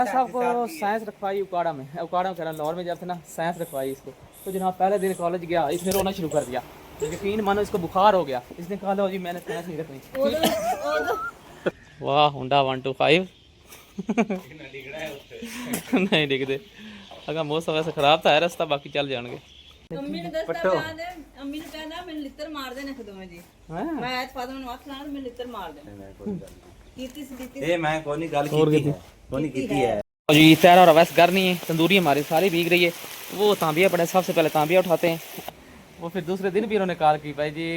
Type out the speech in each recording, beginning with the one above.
साहब को साइंस रखवाई उकाड़ा में, उकाड़ा कह रहा लाहौर में जब थे ना साइंस रखवाई इसको। तो जनाब पहले दिन कॉलेज गया, इसने रोना शुरू कर दिया। यकीन मानो इसको बुखार हो गया। इसने कहा लो जी मैंने साइंस नहीं रखनी। वाह हुंडा 125 नहीं दिखते। अगर मौसम वैसे खराब था रास्ता बाकी चल जाएंगे। अम्मी ने दस्ता बयान है, अम्मी ने कहना मैं लित्र मार देने खदों जी। मैं आज फादर ने वाथ लाना मैं लित्र मार देने। कीती से कीती ए मैं कोनी गल कीती है, कोनी कीती है। और जी तैयार और वैसे घर नहीं है, तंदूरी हमारी सारी भीग रही है। वो तांबिया पड़े, सबसे पहले तांबिया उठाते हैं। वो फिर दूसरे दिन भी उन्होंने कॉल की, भाई जी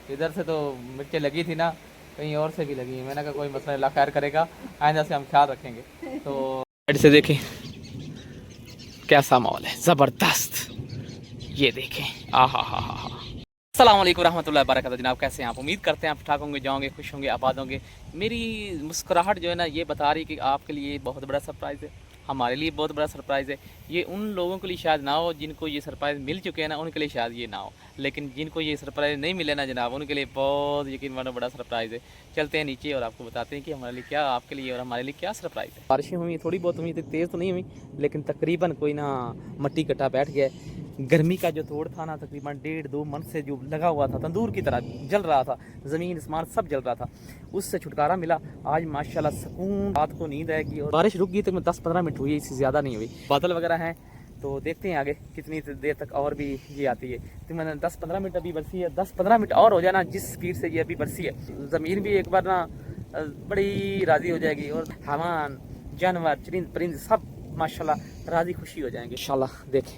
इधर से तो मिर्चें लगी थी ना, कहीं और से भी लगी। मैंने कहा कोई मसला नहीं, खैर करेगा, आइंदा से हम ख्याल रखेंगे। तो साइड से देखें कैसा माहौल है, ज़बरदस्त। ये देखें आहा। अस्सलाम वालेकुम रहमतुल्लाहि व बरकातहू। जनाब कैसे हैं आप? उम्मीद करते हैं आप ठीक होंगे, जाओगे, खुश होंगे, आबाद होंगे। मेरी मुस्कुराहट जो है ना ये बता रही है कि आपके लिए बहुत बड़ा सरप्राइज़ है, हमारे लिए बहुत बड़ा सरप्राइज़ है। ये उन लोगों के लिए शायद ना हो जिनको ये सरप्राइज़ मिल चुके हैं ना, उनके लिए शायद ये ना हो, लेकिन जिनको ये सरप्राइज़ नहीं मिले ना जनाब, उनके लिए बहुत यकीन मानो बड़ा सरप्राइज़ है। चलते हैं नीचे और आपको बताते हैं कि हमारे लिए क्या, आपके लिए और हमारे लिए क्या सरप्राइज़ है। बारिशें हुई थोड़ी बहुत हुई, तेज़ तो नहीं हुई, लेकिन तकरीबन कोई ना मट्टी कट्टा बैठ गया। गर्मी का जो तोड़ था ना तकरीबन 1.5-2 मंथ से जो लगा हुआ था, तंदूर की तरह जल रहा था, ज़मीन आसमान सब जल रहा था, उससे छुटकारा मिला। आज माशाल्लाह सुकून, रात को नींद आएगी। और बारिश रुक गई तक 10-15 मिनट हुई, इससे ज़्यादा नहीं हुई। बादल वगैरह हैं तो देखते हैं आगे कितनी देर तक और भी ये आती है। तो मैंने 10-15 मिनट अभी बरसी है, 10-15 मिनट और हो जाना जिस स्पीड से ये अभी बरसी है, ज़मीन भी एक बार ना बड़ी राज़ी हो जाएगी। और हवान जानवर चरिंद परिंद सब माशाल्लाह राज़ी खुशी हो जाएंगे इंशाल्लाह। देखें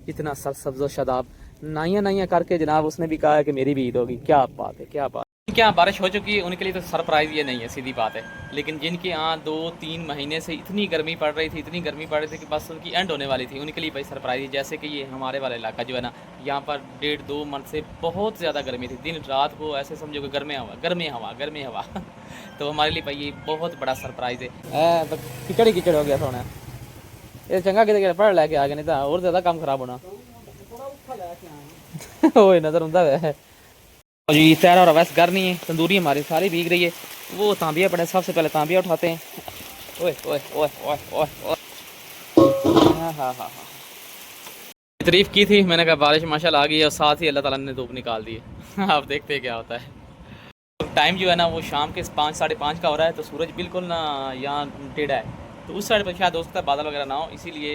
इतना सरसब्ज़ व शादाब, नाइयाँ करके जनाब उसने भी कहा है कि मेरी भी ईद होगी। क्या बात है, क्या बात। क्या बारिश हो चुकी है उनके लिए तो सरप्राइज़ ये नहीं है, सीधी बात है। लेकिन जिनके यहाँ 2-3 महीने से इतनी गर्मी पड़ रही थी, इतनी गर्मी पड़ रही थी कि बस उनकी एंड होने वाली थी, उनके लिए भाई सरप्राइज़ है। जैसे कि ये हमारे वाला इलाका जो है ना, यहाँ पर 1.5-2 मंथ से बहुत ज़्यादा गर्मी थी, दिन रात को ऐसे समझो कि गर्म हवा तो हमारे लिए भाई ये बहुत बड़ा सरप्राइज़ है। कीचड़ हो गया सोना, ये चंगा कि पढ़ लैके आ गए, नहीं तो और ज़्यादा काम खराब होना वो नज़र आता है जी। तैयार और वैसे घर नहीं है, तंदूरी हमारी सारी भीग रही है। वो तांबिया पड़े, सबसे पहले तांबिया उठाते हैं। ओए ओए ओए ओए ओए ओए हाँ तारीफ़ की थी मैंने, कहा बारिश माशाल्लाह आ गई है और साथ ही अल्लाह ताला ने धूप निकाल दी है। आप देखते हैं क्या होता है। टाइम जो है ना वो शाम के 5-5:30 का हो रहा है, तो सूरज बिल्कुल ना यहाँ टेढ़ा है, तो उस साइड पर शायद हो सकता है बादल वगैरह ना हो, इसीलिए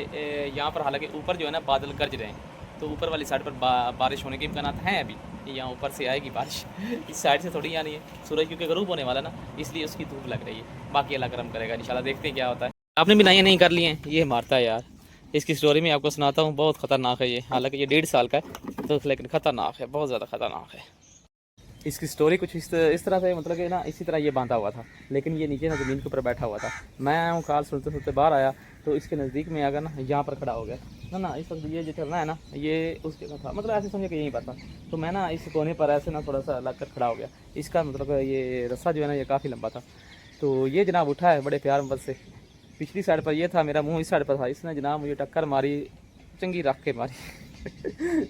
यहाँ पर हालांकि ऊपर जो है ना बादल गरज रहे हैं, तो ऊपर वाली साइड पर बारिश होने के इम्कान हैं अभी। यहाँ ऊपर से आएगी बारिश, इस साइड से थोड़ी आनी है। सूरज क्योंकि गरूब होने वाला ना, इसलिए उसकी धूप लग रही है। बाकी अल्लाह करम करेगा इंशाल्लाह, देखते हैं क्या होता है। आपने भी नाइयाँ नहीं कर ली हैं, ये मारता है यार। इसकी स्टोरी में आपको सुनाता हूँ, बहुत ख़तरनाक है ये। हालांकि ये 1.5 साल का है तो, लेकिन ख़तरनाक है, बहुत ज़्यादा ख़तरनाक है। इसकी स्टोरी कुछ इस तरह से, मतलब कि ना इसी तरह ये बांधा हुआ था, लेकिन ये नीचे ना ज़मीन के ऊपर बैठा हुआ था। मैं आया हूँ कॉल सुनते बाहर आया तो इसके नज़दीक में आकर ना यहाँ पर खड़ा हो गया ना इस वक्त ये जो चल रहा है ना ये उस जगह था, मतलब ऐसे समझे कि यहीं पर था। तो मैं ना इस कोने पर ऐसे ना थोड़ा सा लग कर खड़ा हो गया। इसका मतलब ये रस्सा जो है ना ये काफ़ी लंबा था। तो ये जनाब उठा है बड़े प्यार मोहब्बत से। पिछली साइड पर ये था, मेरा मुँह इस साइड पर था, इसने जनाब मुझे टक्कर मारी, चंगी रख के मारी।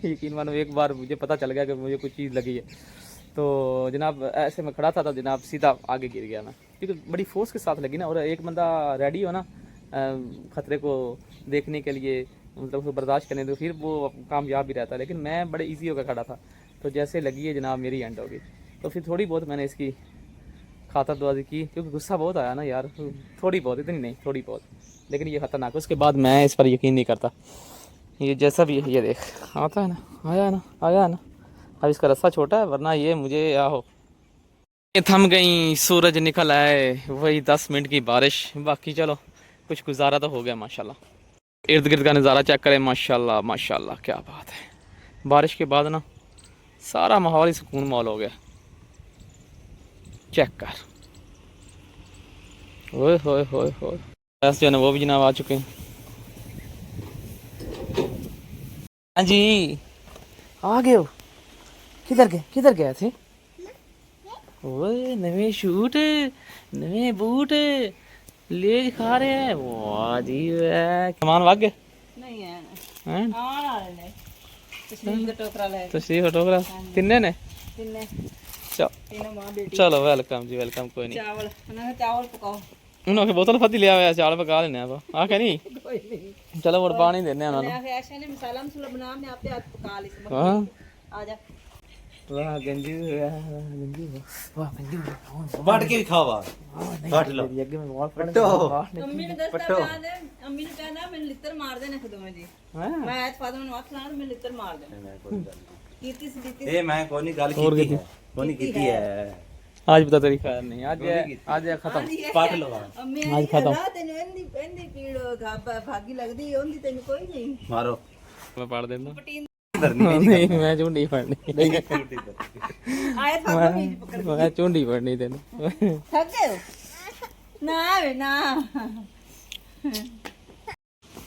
यकीन मानो एक बार मुझे पता चल गया कि मुझे कुछ चीज़ लगी है। तो जनाब ऐसे मैं खड़ा था तो जनाब सीधा आगे गिर गया मैं, क्योंकि बड़ी फोर्स के साथ लगी ना। और एक बंदा रेडी हो ना ख़तरे को देखने के लिए, मतलब उसको बर्दाश्त करने, तो फिर वो कामयाब भी रहता है। लेकिन मैं बड़े इजी होकर खड़ा था, तो जैसे लगी है जनाब मेरी एंड हो गई। तो फिर थोड़ी बहुत मैंने इसकी खातरदवाजी की, क्योंकि गुस्सा बहुत आया ना यार, थोड़ी बहुत, इतनी नहीं थोड़ी बहुत, लेकिन ये ख़तरनाक। उसके बाद मैं इस पर यकीन नहीं करता। ये जैसा भी है ये देख आता है ना, आया ना। अब इसका रास्ता छोटा है, वरना ये मुझे आहो। ये थम गई, सूरज निकल आए, वही 10 मिनट की बारिश। बाकी चलो कुछ गुजारा तो हो गया माशाल्लाह। इर्द गिर्द का नज़ारा चेक करें, माशाल्लाह माशाल्लाह क्या बात है। बारिश के बाद ना सारा माहौल ही सुकून माहौल हो गया। चेक कर, ओए होए होए होए। बस जो है ना वो भी जनाब आ चुके हैं। हाँ जी आ गए हो, किधर गए थे? ओए नवे शूट, नवे बूट ले खा रहे हैं, वाह जी वाह। सामान वाग गए नहीं है हैं? ले तशरीफ का टोकरा ले, तशरीफ टोकरा तिन्ने ने तिन्ने चलो तीनों मां बेटी। चलो वेलकम जी वेलकम। कोई नहीं चावल, उन्होंने चावल पकाओ। ਉਹਨਾਂ ਕੇ ਬੋਤਲ ਫੱਤੀ ਲਿਆ ਹੋਇਆ ਚਾਲ ਪਕਾ ਲੈਣੇ ਆਪਾਂ ਆਖੇ ਨਹੀਂ कोई नहीं ਚਲੋ ਹੋਰ ਪਾਣੀ ਦਿੰਨੇ ਉਹਨਾਂ ਨੂੰ मैं आखे ऐसा नहीं मसाला मसाला बना मैं आपे हाथ पका ली इसमें ਹਾਂ आ जा ਵਾਹ ਗੰਜੀ ਗੰਜੀ ਵਾਹ ਗੰਜੀ बांट के भी खावा काट लो ਅੱਗੇ ਮੈਂ ਵਾਲ ਫੜ पट्टो अम्मी ने दस्ता बयान है अम्मी ने कहना मैंने लित्र मार देने खुद में जी ਹਾਂ मैं आज फादर ने हाथ लाना मैं लित्र मार देने कीती से दी ए मैं कोनी गल कीती है कोनी कीती है आज बता तेरी खैर नहीं आज खत्म पाट लो अम्मी आज खत्म तेन एंदी एंदी पीड़ भागी लगदी ओंदी तेन कोई नहीं मारो मैं पाड़ देना पटीन नहीं मैं चुंडी फड़नी आए फादर में पकड़ मैं चुंडी फड़नी तेन थक गए हो? ना वे ना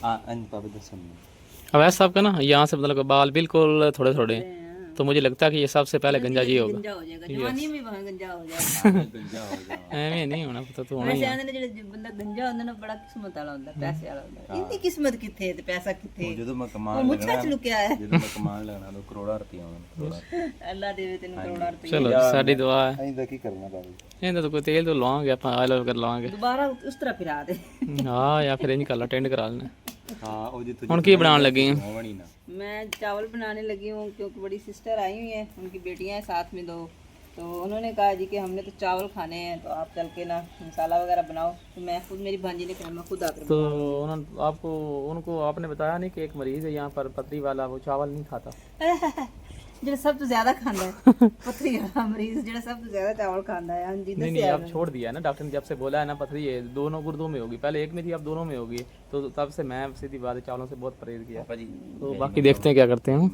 हां अन पापा दसन अब ऐसा सबका ना यहाँ से मतलब बाल बिल्कुल थोड़े थोड़े तो मुझे लगता है कि ये सबसे पहले गंजा जी होगा गंजा हो जाएगा जवानी में वहां गंजा हो जाएगा ਐਵੇਂ ਨਹੀਂ ਹੋਣਾ ਪਤਾ ਤੂੰ ਹੋਣਾ वैसे आंदे ने जेड़े बंदा गंजा होंदा ना बड़ा किस्मत वाला होंदा पैसे वाला होंदा इनकी किस्मत किथे ते पैसा किथे ਜਦੋਂ ਮੈਂ वो ਕਮਾਣ मुच्छा च लुकिया है ਜਦੋਂ ਮੈਂ ਕਮਾਣ ਲੱਗਣਾ ਤਾਂ ਕਰੋੜਾਂ ਰੁਪਏ ਆਉਣ अल्लाह देवे तेन करोड़ा रुपए ਚਲੋ ਸਾਡੀ ਦੁਆ ਹੈ ਇਹਦਾ ਕੀ ਕਰਨਾ ਬਾਬੂ ਇਹਦਾ ਤਾਂ ਕੋਈ ਤੇਲ ਤੋਂ ਲਵਾਂਗੇ ਆਪਾਂ ਆਇਲ ਵਗੈਰ ਲਵਾਂਗੇ दोबारा उस तरह फिरा दे ਹਾਂ ਜਾਂ ਫਿਰ ਇੰਜ ਕਰ ਲਾ ਟੈਂਡ ਕਰਾ ਲੈਣਾ ਹਾਂ ਉਹ ਜੇ ਹੁਣ ਕੀ ਬਣਾਉਣ ਲੱਗੀ ਹੋਵਣੀ ਨਾ मैं चावल बनाने लगी हूँ क्योंकि बड़ी सिस्टर आई हुई है उनकी बेटियां हैं साथ में दो तो उन्होंने कहा जी कि हमने तो चावल खाने हैं तो आप चल के ना मसाला वगैरह बनाओ तो मैं खुद मेरी भांजी ने कहा मैं खुद आकर तो उन्होंने आपको उनको आपने बताया नहीं कि एक मरीज है यहाँ पर पथरी वाला वो चावल नहीं खाता जो सब तो ज्यादा खांदा है पथरी वाला मरीज जो सब तो ज्यादा चावल खांदा है हाँ जी नहीं नहीं आप छोड़ दिया है ना डॉक्टर ने जब से बोला है ना पथरी है दोनों गुर्दों में होगी पहले एक में थी अब दोनों में होगी तो तब से मैं सीधी बात है चावलों से बहुत परहेज किया ਭਾਜੀ तो बाकी देखते हैं क्या करते हैं तो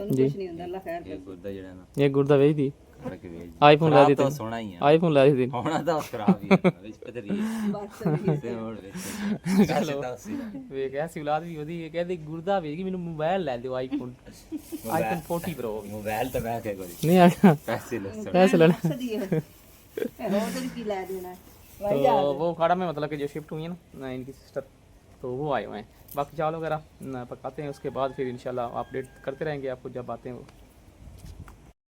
उनको कुछ नहीं होता अल्लाह खैर करे। ਇਹ ਗੁਰਦਾ ਜਿਹੜਾ ਨਾ ये गुर्दा भेज दी ਖੜ ਕੇ ਵੇਚ आईफोन ला दी ਤਾਂ ਸੋਹਣਾ ਹੀ ਆ आईफोन ला दी ਹੋਣਾ ਤਾਂ ਖਰਾਬ ਹੀ ਆ ਵਿੱਚ ਪਤਰੀ बात सही है। ਤੇ ਹੋਰ ਵਿੱਚ ਚਲੋ ਵੇਖ ਐਸੀ ਔਲਾਦ ਵੀ ਉਹਦੀ ਇਹ ਕਹਿੰਦੀ ਗੁਰਦਾ ਵੇਖ ਮੈਨੂੰ ਮੋਬਾਈਲ ਲੈ ਦਿਓ ਆਈਫੋਨ 40 ਪ੍ਰੋ ਮੋਬਾਈਲ ਤਾਂ ਮੈਂ ਕਿਹਾ ਕੋਈ नहीं आया ਪੈਸੇ ਲੈ पैसे लेना मकसद ही है और तो की ला देना है तो वो खाड़ा में मतलब कि जो शिफ्ट हुई है ना इनकी सिस्टर तो वो आए हुए हैं बाकी चावल वगैरह पकाते हैं उसके बाद फिर इंशाल्लाह अपडेट करते रहेंगे आपको जब आते हैं वो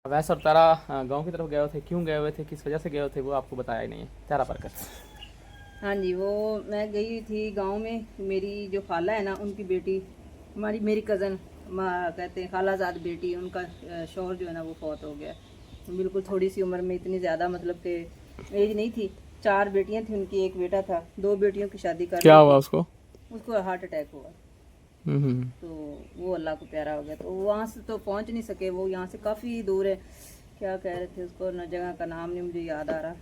वैसे और तारा गांव की तरफ गए थे क्यों गए हुए थे किस वजह से गए हुए थे वो आपको बताया ही नहीं है तारा पर कर हाँ जी वो मैं गई हुई थी गांव में मेरी जो खाला है ना उनकी बेटी हमारी मेरी कज़न कहते हैं खालाजाद बेटी उनका शौहर जो है ना वो फौत हो गया बिल्कुल थोड़ी सी उम्र में इतनी ज़्यादा मतलब कि एज नहीं थी 4 बेटियां थी उनकी एक बेटा था 2 बेटियों की शादी कर क्या हुआ उसको उसको हार्ट अटैक हुआ तो वो अल्लाह को प्यारा हो गया तो वहाँ से तो पहुँच नहीं सके वो यहाँ से काफ़ी दूर है क्या कह रहे थे उसको न जगह का नाम नहीं मुझे याद आ रहा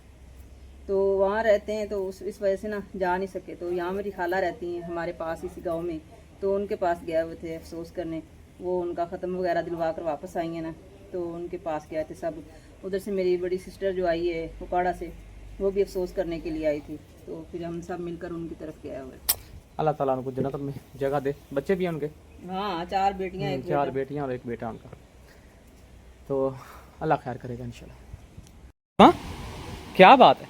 तो वहाँ रहते हैं तो इस वजह से ना जा नहीं सके तो यहाँ मेरी खाला रहती हैं हमारे पास इसी गांव में तो उनके पास गए हुए थे अफसोस करने वो उनका ख़त्म वगैरह दिलवा कर वापस आई हैं ना तो उनके पास गए थे सब उधर से मेरी बड़ी सिस्टर जो आई है उकाड़ा से वो भी अफसोस करने के लिए आई थी तो फिर हम सब मिलकर उनकी तरफ गए हुए अल्लाह ताला उनको जन्नत में जगह दे बच्चे भी हैं उनके हाँ 4 बेटियां एक 4 बेटियां और एक बेटा उनका तो अल्लाह खैर करेगा इंशाल्लाह हाँ क्या बात है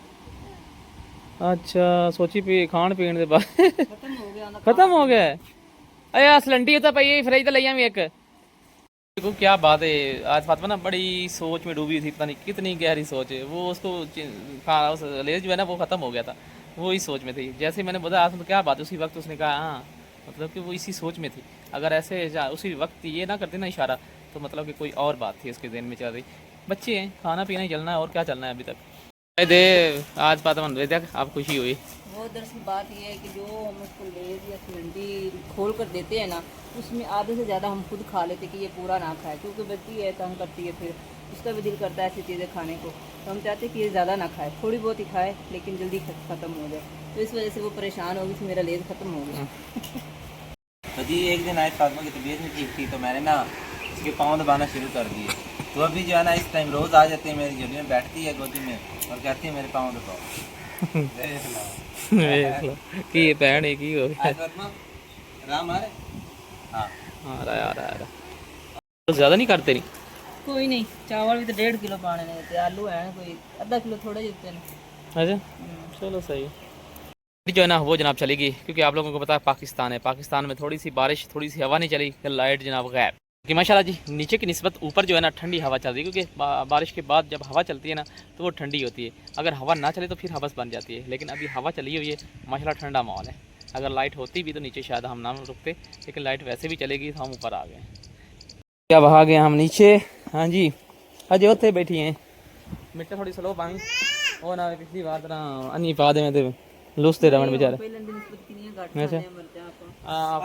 अच्छा सोची पी खान पीन के बाद खत्म हो गया ना खत्म हो गया है अरे सिलेंडर तो पई फ्रिज तो लिया भी एक देखो क्या बात है आज फातिमा ना बड़ी सोच में डूबी थी पता नहीं कितनी गहरी सोच है वो उसको उस लेज जो है ना वो ख़त्म हो गया था वो इस सोच में थी जैसे मैंने बताया तो क्या बात है उसी वक्त उसने कहा हाँ मतलब कि वो इसी सोच में थी अगर ऐसे उसी वक्त ये ना करते ना इशारा तो मतलब कि कोई और बात थी उसके ज़हन में चल रही बच्चे हैं खाना पीना ही चलना है और क्या चलना है अभी तक दे आज फातिमा देख आप खुशी हुई वो दरअसल बात ये है कि जो हम उसको लेज या सिलेंडर खोल कर देते हैं ना उसमें आधे से ज़्यादा हम खुद खा लेते कि ये पूरा ना खाए क्योंकि बच्ची है तंग करती है फिर उसका भी दिल करता है ऐसी चीज़ें खाने को तो हम चाहते हैं कि ये ज़्यादा ना खाए थोड़ी बहुत ही खाए लेकिन जल्दी ख़त्म हो जाए तो इस वजह से वो परेशान होगी कि मेरा लेज ख़त्म हो गया तो जी एक दिन आज फातिमा की तबीयत नहीं ठीक थी तो मैंने ना इसके पाँव दबाना शुरू कर दिए तो अभी जो है ना इस टाइम रोज़ आ जाती है मेरी झोली में बैठती है गोदी में और कहती है मेरे पाँव दबाओ कि ये पैन है की हो गया राम आ रहे हाँ आ रहा तो ज़्यादा नहीं करते नहीं कोई नहीं चावल भी तो 1.5 किलो पाने नहीं होते आलू है कोई आधा किलो थोड़े ही होते हैं अच्छा चलो सही है जो है ना वो जनाब चलेगी क्योंकि आप लोगों को पता है पाकिस्तान है पाकिस्तान में थोड़ी सी बारिश थोड़ी सी हवा नहीं चली लाइट जनाब गायब कि माशाल्लाह जी नीचे की निस्बत ऊपर जो है ना ठंडी हवा चल रही है, क्योंकि बारिश के बाद जब हवा चलती है ना तो वो ठंडी होती है। अगर हवा ना चले तो फिर हवस बन जाती है, लेकिन अभी हवा चली हुई है माशाल्लाह, ठंडा माहौल है। अगर लाइट होती भी तो नीचे शायद हम ना रुकते, लेकिन लाइट वैसे भी चलेगी तो हम ऊपर आ गए। क्या वहाँ गए हम नीचे। हाँ जी अजय उत्थे बैठी हैं मिट्टे थोड़ी स्लो पानी वो ना पिछली बार तरह अन्नी पा दे मैं लुसते रहन बेचारे।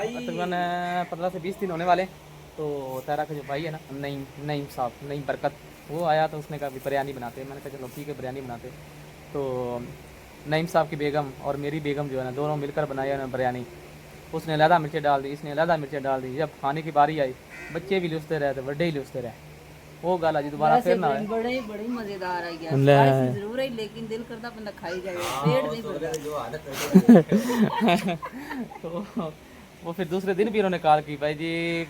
तकरीबन 15 से 20 दिन होने वाले। तो तारा का जो भाई है ना नईम साहब, नईम बरकत, वो आया तो उसने कहा बिरयानी बनाते हैं। मैंने कहा चलो ठीक है बिरयानी बनाते। तो नईम साहब की बेगम और मेरी बेगम जो है ना दोनों मिलकर बनाया ना बिरयानी। उसने अलहदा मिर्चें डाल दी, इसने अलहदा मिर्चें डाल दी। जब खाने की बारी आई बच्चे भी लुसते रहे थे, बड़े ही लुसते रहे। वो गाल जी दोबारा फिर ना आए। बड़ी मजेदार है यार, स्पाइसी जरूर है लेकिन दिल करता बंदा खाई जाए, पेट नहीं भरता। तो वो फिर दूसरे दिन भी उन्होंने कॉल की, भाई जी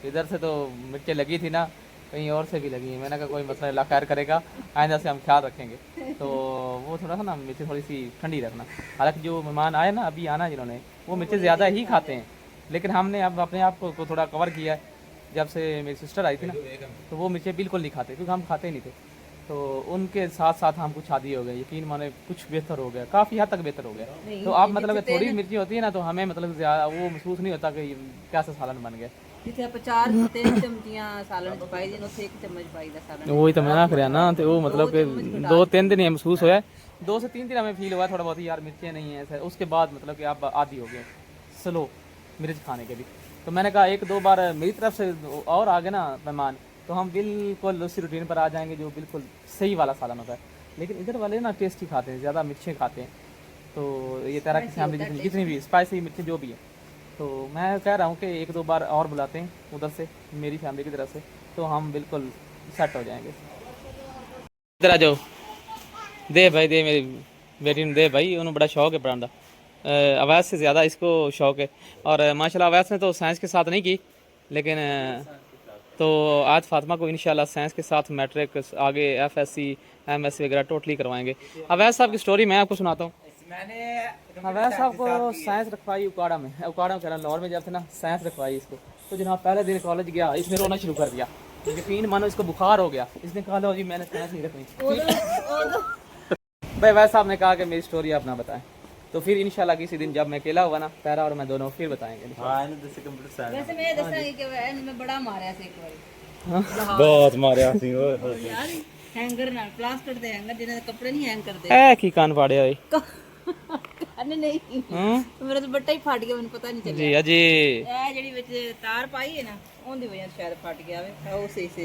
इधर से तो मिर्चें लगी थी ना, कहीं और से भी लगी है। मैंने कहा कोई मसला नहीं, खैर करेगा, आइंदा से हम ख्याल रखेंगे। तो वो थोड़ा सा ना मिर्चें थोड़ी सी ठंडी रखना। हालांकि जो मेहमान आए ना अभी आना जिन्होंने, वो मिर्चें ज़्यादा ही खाते हैं, लेकिन हमने अब अपने आप को थोड़ा कवर किया है। जब से मेरी सिस्टर आई थी ना तो वो मिर्चें बिल्कुल नहीं खाते, क्योंकि हम खाते ही नहीं थे। तो उनके साथ साथ हम कुछ आदी हो गए, यकीन माने कुछ बेहतर हो गया, काफ़ी हद तक बेहतर हो गया। तो आप मतलब थोड़ी मिर्ची होती है ना तो हमें मतलब ज़्यादा वो महसूस नहीं होता कि कैसा सालन बन गया। जिथे आप 4-3 चमचियां सालन च पाई दिन, उथे 1 चम्मच पाई दा सालन। वही तो मैं ना करिया ना, तो वो मतलब कि 2-3 दिन महसूस होया, 2 से 3 दिन हमें फील हुआ थोड़ा बहुत यार मिर्चें नहीं है ऐसा। उसके बाद मतलब कि आप आदी हो गए स्लो मिर्च खाने के भी। तो मैंने कहा 1-2 बार मेरी तरफ से और आ गए ना मेहमान तो हम बिल्कुल उसी रूटीन पर आ जाएंगे जो बिल्कुल सही वाला सालन होता है। लेकिन इधर वाले ना टेस्टी खाते हैं, ज़्यादा मिर्चें खाते हैं। तो ये तरह की फैमिली जितनी भी स्पाइसी मिर्चें जो भी है, तो मैं कह रहा हूँ कि 1-2 बार और बुलाते हैं उधर से मेरी फैमिली की तरफ से, तो हम बिल्कुल सेट हो जाएंगे। इधर आ जाओ, दे भाई दे, मेरी बेटी ने दे भाई, उन्हें बड़ा शौक है पढ़ाने का। अवैस से ज़्यादा इसको शौक है। और माशाल्लाह अवैस ने तो साइंस के साथ नहीं की, लेकिन तो आज फातिमा को इंशाल्लाह साइंस के साथ मैट्रिक आगे FSC MSc वगैरह टोटली करवाएंगे। अवैस साहब की स्टोरी मैं आपको सुनाता हूँ। अवैस साहब को साइंस रखवाई उकाड़ा में कह रहा लाहौर में जब थे ना साइंस रखवाई इसको। तो जनाब पहले दिन कॉलेज गया, इसने रोना शुरू कर दिया, यकीन मानो इसको बुखार हो गया। इसने कहा लो जी मैंने साइंस नहीं रखनी। भाई वैसे साहब ने कहा कि मेरी स्टोरी आप ना बताएं। तो फिर इंशाल्लाह किसी दिन जब मैं अकेला हुआ ना पैरा और मैं दोनों फिर बताएंगे। वैसे मैं दसांगी कि मैं बड़ा मारया से एक बार, बहुत मारिया सी यार हैंगर ना प्लास्टर दे हैंगर जिन्हें कपड़े नहीं हैंग करते ए की कान फाड़िया होई अने नहीं मेरा तो बट्टा ही फट गया, मैंने पता नहीं चला जी अजी ਇਹ ਜਿਹੜੀ ਵਿੱਚ ਤਾਰ ਪਾਈ ਹੈ ਨਾ ਉਹਦੀ ਵਜ੍ਹਾ ਸ਼ਾਇਦ ਫਟ ਗਿਆ ਵੇ ਉਹ ਸੇ ਚ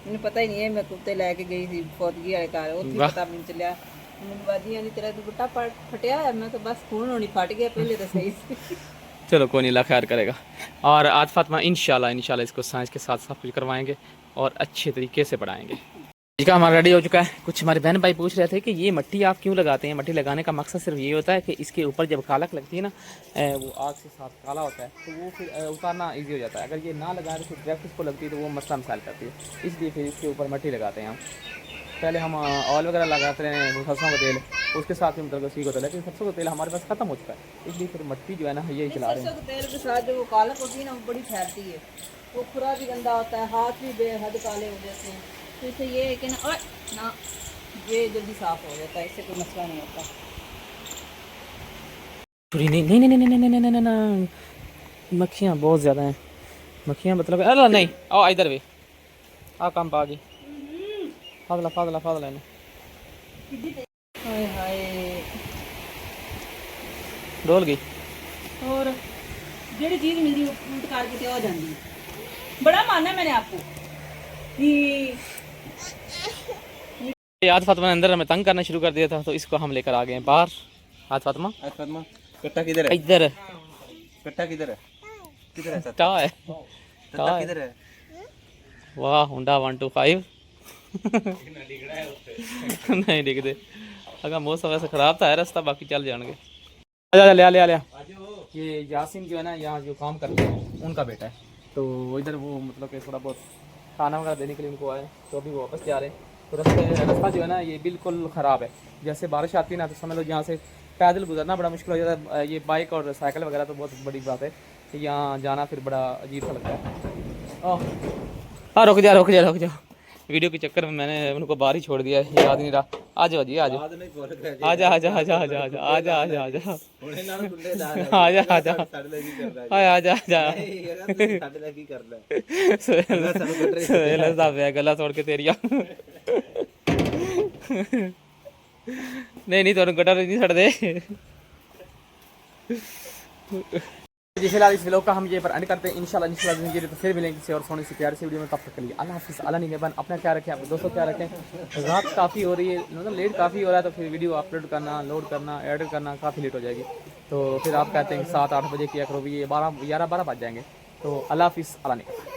ਮੈਨੂੰ ਪਤਾ ਹੀ ਨਹੀਂ ਹੈ। ਮੈਂ ਕੁੱਤੇ ਲੈ ਕੇ ਗਈ ਸੀ ਫੌਜੀ ਵਾਲੇ ਘਰ, ਉੱਥੇ ਪਤਾ ਮੈਨੂੰ ਚੱਲਿਆ ਮੈਨੂੰ ਬਾਜੀਆਂ ਦੀ ਤਰ੍ਹਾਂ ਦੁਪੱਟਾ ਫਟਿਆ ਹੋਇਆ, ਮੈਂ ਤਾਂ ਬਸ ਖੂਨ ਹੋਣੀ फट गया, पहले तो सही ਸੀ। चलो कोई नहीं, अल्लाह खैर करेगा। और आज फातिमा इंशाल्लाह इसको साइंस के साथ सब कुछ करवाएंगे और अच्छे तरीके से पढ़ाएंगे। इसका हमारा रेडी हो चुका है। कुछ हमारे बहन भाई पूछ रहे थे कि ये मट्टी आप क्यों लगाते हैं। मट्टी लगाने का मकसद सिर्फ ये होता है कि इसके ऊपर जब कालक लगती है ना, वो आग से साथ काला होता है तो वो फिर उतारना ईजी हो जाता है। अगर ये ना लगाए तो फिर डायरेक्ट इसको लगती है तो वो मसला मसाइल करती है, इसलिए फिर इसके ऊपर मट्टी लगाते हैं हम। पहले हम ऑयल वगैरह लगाते हैं सरसों का तेल, उसके साथ ही मतलब सीख होता है, लेकिन सरसों का तेल हमारे पास ख़त्म हो चुका है, इसलिए फिर मट्टी जो है ना यही चला रहे हैं। सरसों के तेल के साथ जो वो कालक होती है ना वो बड़ी फैलती है, वो खुरा भी गंदा होता है, हाथ भी बेहद काले हो जाते हैं। तो इससे ये है कि ना ये जल्दी साफ हो जाता है, इससे कोई मसला नहीं होता। नहीं मक्खियाँ बहुत ज़्यादा हैं, मक्खियाँ मतलब अल्लाह नहीं आओ इधर भी आ काम पा गई फादला ने हाय हाय डोल गई। और जेड़ी चीज मिलती है उल्ट करके ते हो जाती है। बड़ा मानना है मैंने आपको कि आज फातिमा ने अंदर हमें तंग करना शुरू कर दिया था, तो इसको हम लेकर आ गए हैं बाहर। आज फातिमा कट्टा किधर है? इधर कट्टा किधर है? किधर है? टा है कट्टा किधर है? वाह हुंडा 125 नहीं दिखते। अगर मौसम वैसे ख़राब था है रास्ता, बाकी चल जाएंगे। ले ये यासिन जो है ना यहाँ जो काम करते हैं उनका बेटा है, तो इधर वो मतलब कि थोड़ा बहुत खाना वगैरह देने के लिए उनको आए, तो अभी वो वापस जा रहे हैं। तो रास्ता जो है ना ये बिल्कुल ख़राब है, जैसे बारिश आती है ना तो समझ लो यहाँ से पैदल गुजरना बड़ा मुश्किल हो जाता है। ये बाइक और साइकिल वगैरह तो बहुत बड़ी बात है, यहाँ जाना फिर बड़ा अजीब सा लगता है। हाँ रुक जा रुक जा रुक जा, वीडियो के चक्कर में मैंने उनको बाहर ही छोड़ दिया है, याद नहीं रहा। आ जाओ जी आ जाओ, आजा आजा आजा आजा आजा आजा आजा आजा आजा आजा आजा आजा आजा गला तोड़ के तेरिया नहीं नहीं तुम गटर नहीं छड़ दे। जी फिलहाल इस व्लॉग का हम ये पर एंड करते हैं। इंशाल्लाह ज़िंदगी तो फिर मिलेंगे किसी और सोने से प्यार से वीडियो में, तब तक के लिए अल्लाह हाफिज़। अल्लाह निगहबान, अपना क्या रखें, अपने दोस्तों क्या रखें। रात काफ़ी हो रही है, मतलब लेट काफ़ी हो रहा है, तो फिर वीडियो अपलोड करना, लोड करना, एडिट करना काफ़ी लेट हो जाएगी। तो फिर आप कहते हैं 7-8 बजे किया करो, भी ये 12 11-12 बज जाएंगे। तो अल्लाह हाफिज़, अल्लाह निगहबान।